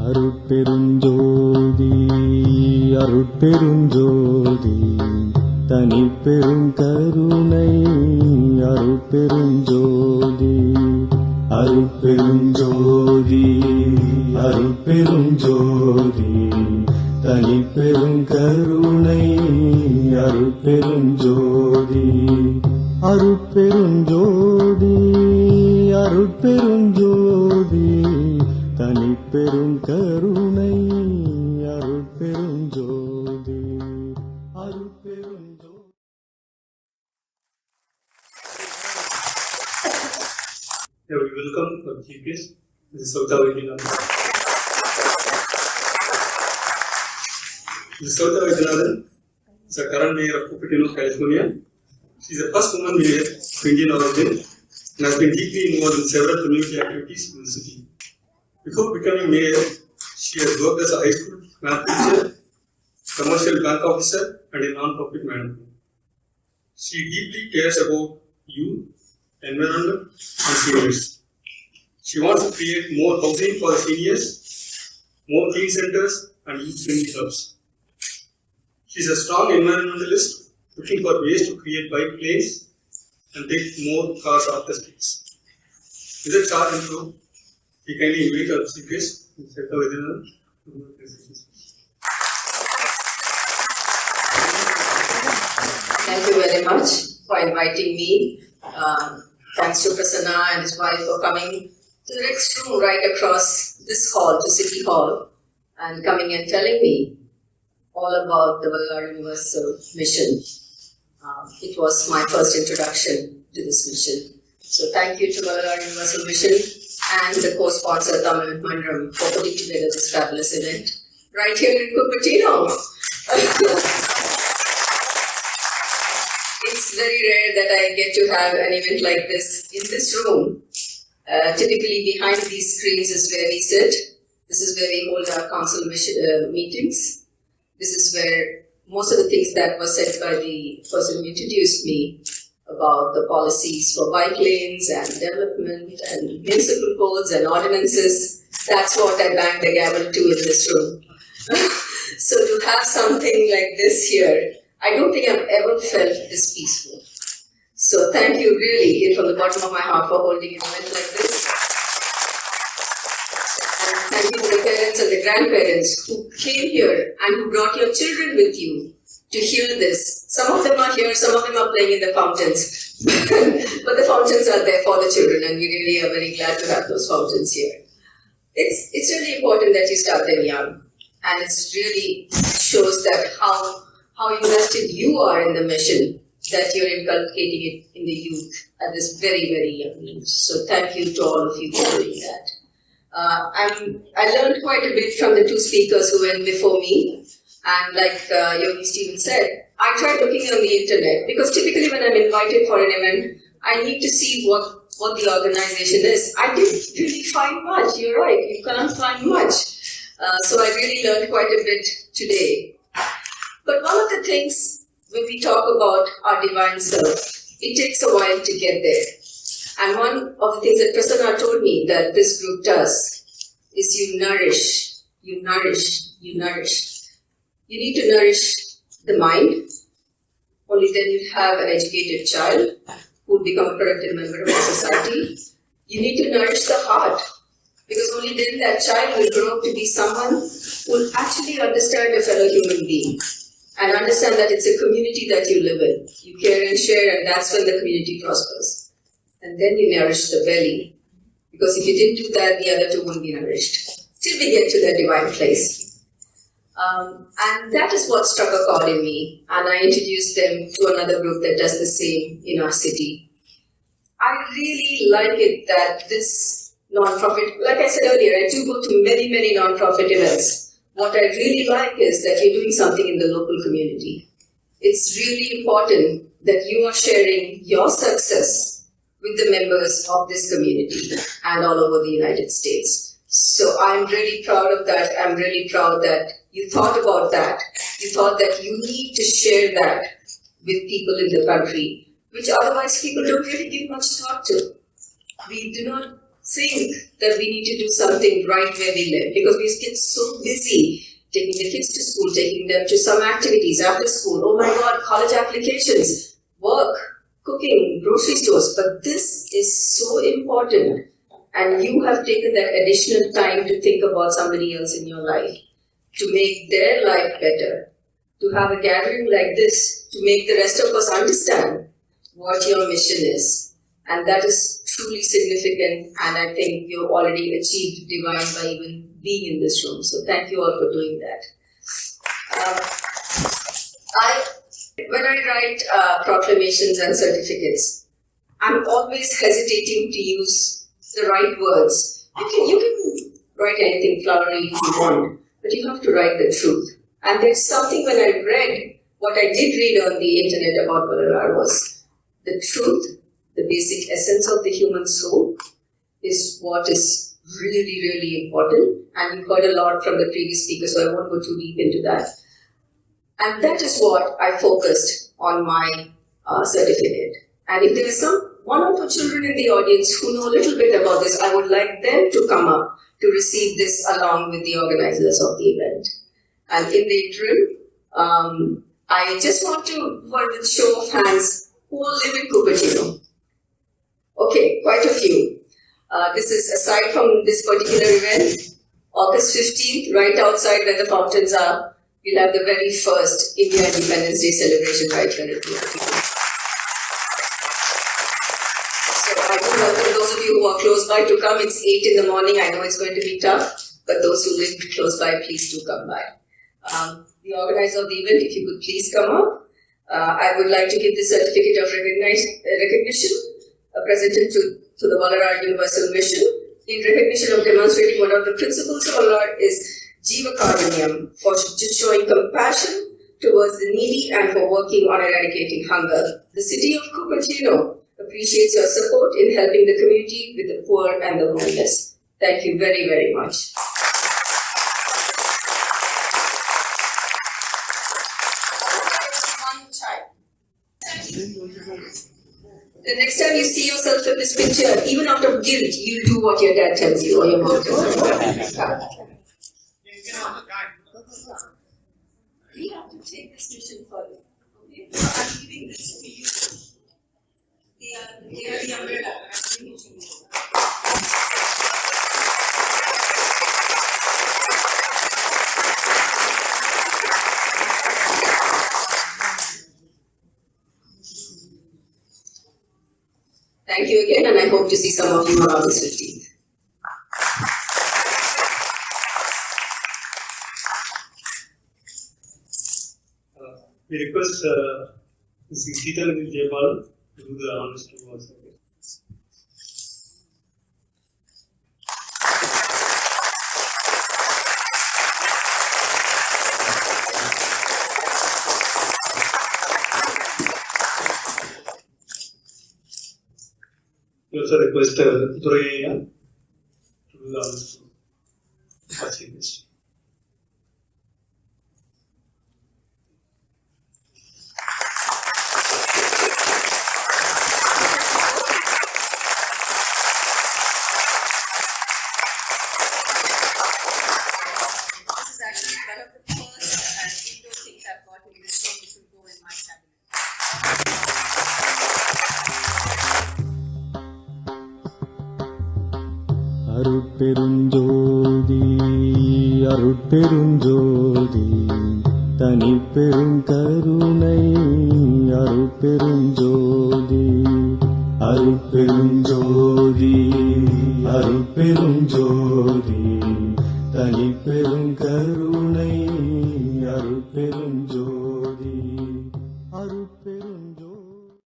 அருட்பெருஞ்சோதி அருட்பெருஞ்சோதி தனிப்பெரும் கருணை அருட்பெருஞ்சோதி அருட்பெருஞ்சோதி அருட்பெருஞ்சோதி தனிப்பெரும் கருணை அருட்பெருஞ்சோதி அருட்பெருஞ்சோதி அருட்பெருஞ்சோதி தனிப்பெரும் கருணை அருட்பெருஞ்சோதி அருட்பெருஞ்சோதி. We welcome our chief guest, Mrs. Savita Vaidyanathan. Mrs. Savita Vaidyanathan is the current mayor of Cupertino, California. She is the first woman mayor of Indian origin and has been deeply involved in several community activities in the city. Before becoming mayor, she has worked as a high school math teacher, commercial bank officer, and a non-profit manager. She deeply cares about youth, environment, and seniors. She wants to create more housing for the seniors, more clean centers, and youth-friendly hubs. She is a strong environmentalist, looking for ways to create bike lanes and take more cars off the streets. With a short intro, we kindly invite our chief guest, Mrs. Savita Vaidyanathan, to do the presentation. Thank you very much for inviting me. Thanks to Prasanna and his wife for coming to the next room right across this hall to City Hall and coming and telling me all about the VallalarUniversalMission. It was my first introduction to this mission. So thank you to VallalarUniversalMission and the co-sponsor Tamil Mandram for putting together this fabulous event right here in Cupertino. It's very rare that I get to have an event like this in this room. Typically behind these screens is where we sit. This is where we hold our council meetings. This is where most of the things that were said by the person who introduced me about the policies for bike lanes and development and municipal codes and ordinances, that's what I banged the gavel to in this room. So to have something like this here, I don't think I've ever felt this peaceful. So thank you really from the bottom of my heart for holding an event like this. And thank you to the parents and the grandparents who came here and who brought your children with you to hear this. Some of them are here, some of them are playing in the fountains. But the fountains are there for the children and we really are very glad to have those fountains here. It's really important that you start them young. And it really shows that how invested you are in the mission, that you're inculcating it in the youth at this very, very young age. So thank you to all of you for doing that. I learned quite a bit from the two speakers who went before me. And like Yogi Stephen said, I tried looking on the internet because typically when I'm invited for an event, I need to see what the organization is. I didn't really find much. You're right, you can't find much. So I really learned quite a bit today. But one of the things when we talk about our divine self, it takes a while to get there. And one of the things that Prasanna told me that this group does is you nourish. You need to nourish the mind. Only then you have an educated child who will become a productive member of the society. You need to nourish the heart. Because only then that child will grow up to be someone who will actually understand a fellow human being and understand that it's a community that you live in. You care and share, and that's when the community prospers. And then you nourish the belly. Because if you didn't do that, the other two won't be nourished. Till we get to that divine place. And that is what struck a chord in me. And I introduced them to another group that does the same in our city. I really like it that this non-profit, like I said earlier, I do go to many, many non-profit events. What I really like is that you're doing something in the local community. It's really important that you are sharing your success with the members of this community and all over the United States. So I'm really proud of that. I'm really proud that you thought about that. You thought that you need to share that with people in the country, which otherwise people don't really give much thought to. We do not think that we need to do something right where we live because we get so busy taking the kids to school, taking them to some activities after school. Oh my God, college applications, work, cooking, grocery stores. But this is so important. And you have taken that additional time to think about somebody else in your life, to make their life better, to have a gathering like this, to make the rest of us understand what your mission is. And that is truly significant, and I think you've already achieved divine by even being in this room. So thank you all for doing that. When I write proclamations and certificates, I'm always hesitating to use the right words. You can write anything flowery if you want, but you have to write the truth. And there's something when I read what I did read on the internet about Vallalar was the truth, the basic essence of the human soul is what is really, really important. And you heard a lot from the previous speaker, so I won't go too deep into that. And that is what I focused on my certificate. And if there is one or two children in the audience who know a little bit about this, I would like them to come up to receive this along with the organizers of the event. And in the interim, I just want to, for the show of hands, who all live in Cupertino? Okay, quite a few. This is aside from this particular event, August 15th, right outside where the fountains are, we'll have the very first India Independence Day celebration right here at Cupertino. So I do welcome those of you who are close by to come. It's 8 in the morning. I know it's going to be tough, but those who live close by, please do come by. The organizer of the event, if you could please come up. I would like to give the certificate of recognition presented to the VallalarUniversalMission in recognition of demonstrating one of the principles of Vallalar is Jiva Karunyam, for showing compassion towards the needy and for working on eradicating hunger. The city of Cupertino appreciates your support in helping the community with the poor and the homeless. Thank you very, very much. The next time you see yourself in this picture, even out of guilt, you'll do what your dad tells you or your mom tells you. We have to take this mission further. Okay? I'm giving this to you. They are the umbrella. I'm giving it to you. Thank you again, and I hope to see some of you around this 15th. We request Mrs. Geeta Jayapal to do the honors to us. We also request Duraya to do the honors to achieve this. அருட்பெருஞ்சோதி அருட்பெருஞ்சோதி தனிப்பெரும் கருணை அருட்பெருஞ்சோதி அருட்பெருஞ்சோதி அருட்பெருஞ்சோதி தனிப்பெரும் கருணை